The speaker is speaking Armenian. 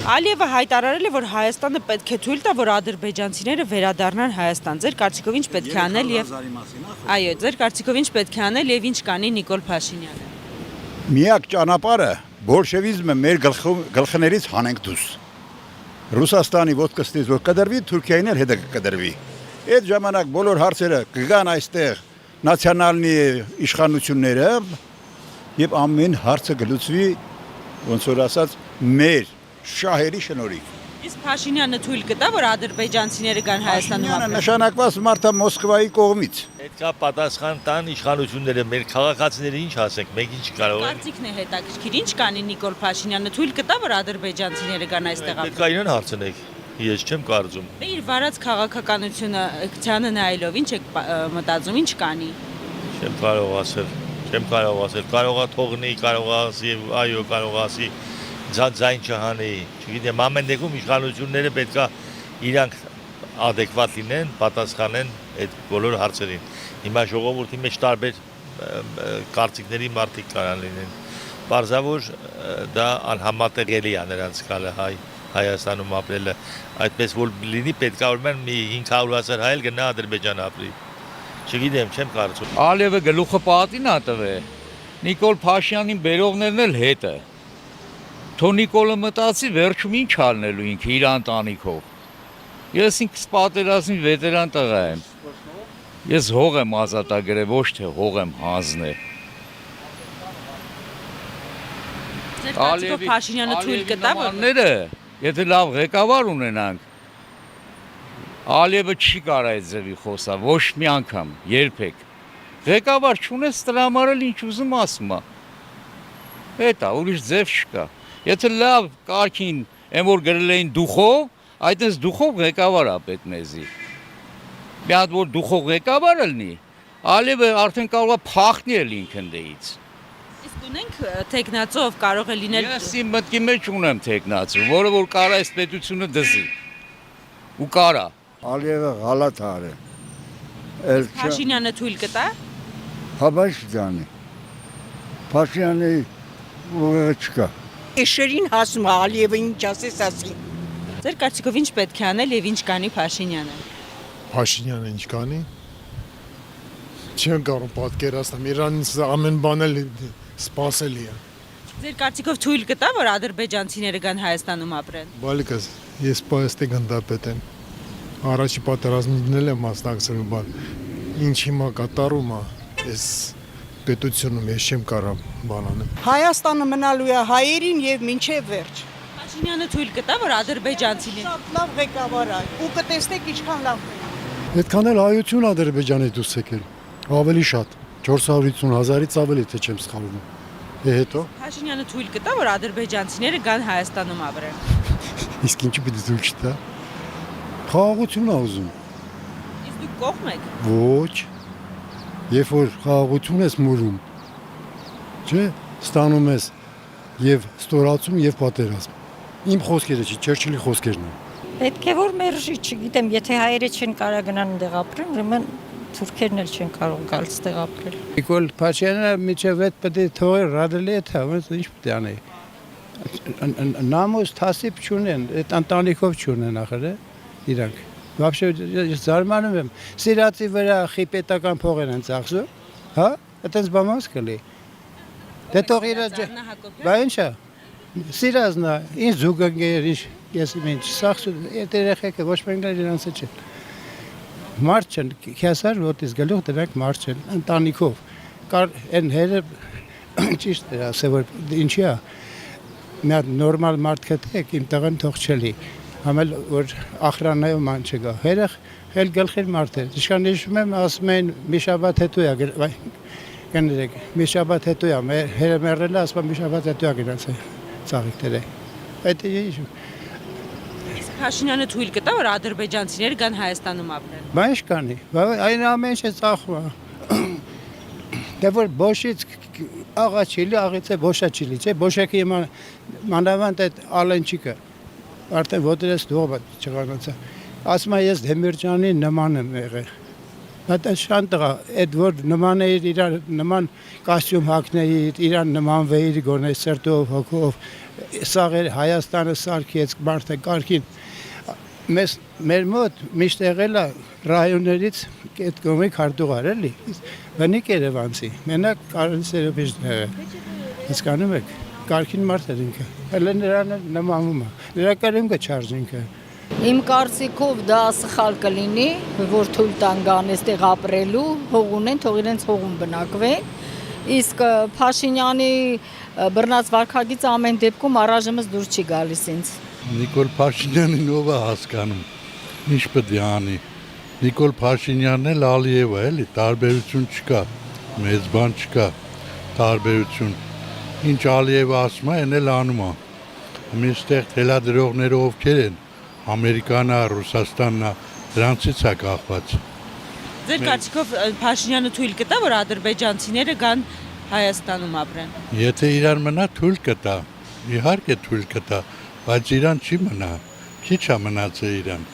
Ալիևը հայտարարել է, որ Հայաստանը պետք է թույլ տա, որ ադրբեջանցիները վերադառնան Հայաստան։ Ձեր կարծիքով ինչ պետք է անել եւ Այո, ձեր կարծիքով ինչ պետք է անել եւ ինչ կանի Նիկոլ Փաշինյանը։ Միակ ճանապարհը բոլշևիզմը մեր գլխներից հանենք դուրս։ Ռուսաստանի ոտքստից որ կդրվի, Թուրքիային էլ հետը կդրվի։ Այդ ժամանակ բոլոր հարցերը կգան այստեղ նացիոնալնի իշխանությունները եւ ամեն հարցը գլուծվի ոնց որ ասած մեր շահերի շնորհիվ։ Իսկ Փաշինյանը թույլ կտա, որ ադրբեջանցիները գան Հայաստանում ապրեն։ Նշանակված մարդը Մոսկվայի կողմից։ Պետք է պատասխան տան իշխանությունները, մեր քաղաքացիները ինչ ասենք, մենք ինչ կարող ենք։ Կարծիքն է հետաքրքիր, ինչ կանի Նիկոլ Փաշինյանը թույլ կտա, որ ադրբեջանցիները գան այստեղ ապրեն։ Պետք է իրեն հարցնեք, ես չեմ կարծում։ Դե իր վարած քաղաքականությունը քցյանը նայելով ինչ եք մտածում, ինչ կանի։ Չեմ կարող ասել, կարող է թողնի, կարող է ասի, այո, կարող է ասի, ձայն չհանի, չգիտեմ, ամեն դեպքում իշխանությունները պետք է իրանք adekvat լինեն, պատասխանեն այդ բոլոր հարցերին։ Հիմա ժողովրդի մեջ տարբեր կարծիքների մարդիկ կարան լինեն։ Պարզավոր դա անհամատեղելի է նրանց գալը Հայաստանում ապրելը, այդպես որ լինի պետք է որ մի 500,000 հայ էլ գնա Ադրբեջան ապրի։ Չգիտեմ, չեմ կարծում։ Ալիևը գլուխը պատին ա տվել։ Նիկոլ Փաշինյանին բերողներն էլ հետը։ Թո Նիկոլը մտածի վերջում ինչ անելու ինքը իր ընտանիքով։ Ես ինքս պատերազմի վետերան տղա եմ։ Ես հող եմ ազատագրել, ոչ թե հող եմ հանձնել։ Ձեր կարծիքով Փաշինյանը թույլ կտա, որ եթե լավ ղեկավար ունենանք, Ալիևը չի կարա այդ ձևի խոսա, ոչ մի անգամ, երբեք։ Ղեկավար չունես տրամարել ինչ ուզում ասում է։ Էդ է, ուրիշ ձև չկա։ Եթե լավ կարգին են որ գրել էին դուխով, այդպես դուխով ղեկավար է պետք մեզի։ Մի հատ որ դուխով ղեկավար լինի, Ալիևը արդեն կարող է փախնի էլ ինքնդեից։ Իսկ ունենք տեխնացով կարող է լինել։ Ես իմ մտքի մեջ ունեմ տեխնացու, որը որ կարա այս պետությունը դզի։ Ու կարա։ Ալիևը գալատ արել։ Փաշինյանը թույլ կտա։ Փաշինյանը։ Փաշինյանը ուղղակի չկա։ Էշերին հասում Ալիևը ինչ ասես ասի։ Ձեր կարծիքով ինչ պետք է անել եւ ինչ կանի Փաշինյանը։ Փաշինյանը ինչ կանի։ Չեմ կարող պատկերացնել, իրանից ամեն բան էլ սպասելի է։ Ձեր կարծիքով թույլ կտա, որ ադրբեջանցիները գան Հայաստանում ապրեն։ Բալիկս, ես պայստի գնդապետ եմ։ Առաջի պատերազմին եմ մասնակցել, բայց ինչ հիմա կատարում է, այս պետությունում ես չեմ կարող բան անեմ։ Հայաստանը մնալու է հայերին եւ մինչեւ վերջ։ Փաշինյանը թույլ կտա, որ ադրբեջանցիները։ Շատ լավ ղեկավար է ու կտեսնեք ինչքան լավ է։ Այդքան էլ հայություն Ադրբեջանից դուրս եկել, ավելի շատ, 450,000-ից ավելի, թե չեմ սխալվում։ Հետո Փաշինյանը թույլ կտա, որ ադրբեջանցիները գան Հայաստանում ապրեն։ իսկ ինչի պիտի թույլ չտա։ Խաղաղություն է ուզում։ Իսկ դուք կողմ եք։ Ոչ։ Երբ որ խաղաղություն ես մուրում, չէ, ստանում ես եւ ստորացում եւ պատերազմ։ Իմ խոսքերը չի, Չերչիլի խոսքերն են։ Պետք է որ մերժի, չգիտեմ, եթե հայերը չեն կարող գնան այնտեղ ապրեն, ուրեմն թուրքերն էլ չեն կարող գալ այստեղ ապրել։ Նիկոլ Փաշինյանը միջև այդ պետք է թողի ռադելի է թա, ոնց ինչ պետք է անի։ Նամոս թասիբ չունեն, այդ ընտանիքով չունեն ախր իրանք։ Вообще զարմանում եմ, սիրացի վրա խիպետական փողեր են ծախսում, հա, այդպես բամաս կլի։ Դե թող իրա բա ինչա։ Սիրազնա, ինչ զուգանգեր, ինչ ես ինչ սախսու, այդ երեխեքը ոչ մենքներ իրանց չէ։ Մարդ չեն, քյասար ոտից գլուխ դրանք մարդ չեն, ընտանիքով։ Կար այն հերը ճիշտ է, ասել որ ինչի է։ Մի հատ նորմալ մարդ կտեք, իմ տղան թող չլի։ Համել որ ախրանայով ման չգա։ Հերախ էլ գլխիր մարդ է։ Ինչքան հիշում եմ, ասում են մի շաբաթ հետո է, կներեք, մի շաբաթ հետո է, հերը մեռել է, ասում մի շաբաթ հետո է գնաց ծաղիկները։ Այդ է հիշում։ Իսկ Փաշինյանը թույլ կտա, որ ադրբեջանցիները գան Հայաստանում ապրեն։ Բա ինչ կանի։ Այն ամեն ինչ է ծախվում։ Դե որ բոշից աղաչիլի, աղիցե բոշաչիլի, չէ, բոշակի մանավանդ այդ ալենչիկը արդեն ոտերես դողը չղանացա։ Ասում է ես Դեմիրճյանի նման եմ եղել։ Բայց շատ տղա, այդ որ նման էր իրար նման կոստյում հագնեի, իրան նման վեիր գոնե սրտով, հոգով, սաղեր Հայաստանը սարքեց մարդը կարգին։ Մեր մոտ միշտ եղել է ռայոններից այդ կողմի քարտուղար էլի։ Բնիկ Երևանցի, մենակ Կարեն Սերոբեջն է։ Հասկանում եք, կարգին մարդ էր ինքը։ Հələ նրան նմանում է։ Նրա կերունքը չարժ ինքը։ Իմ կարծիքով դա սխալ կլինի, որ թույլ տան գան այստեղ ապրելու, հող ունեն, թող իրենց հողում բնակվեն։ Իսկ Փաշինյանի բռնած վարքագիծը ամեն դեպքում առայժմս դուր չի գալիս ինձ։ Նիկոլ Փաշինյանին ով է հասկանում, ինչ պետք է անի։ Նիկոլ Փաշինյանն էլ Ալիևը էլի, տարբերություն չկա, մեծ բան չկա, տարբերություն։ Ինչ Ալիևը ասում է, այն էլ անում է։ Միշտեղ թելադրողները ովքեր են, Ամերիկանա, Ռուսաստաննա, դրանցից է կախված։ Ձեր կարծիքով Փաշինյանը թույլ կտա, որ ադրբեջանցիները գան Հայաստանում ապրեն։ Եթե իրան մնա թույլ կտա, իհարկե թույլ կտա, բայց իրան չի մնա, քիչ է մնացել իրան։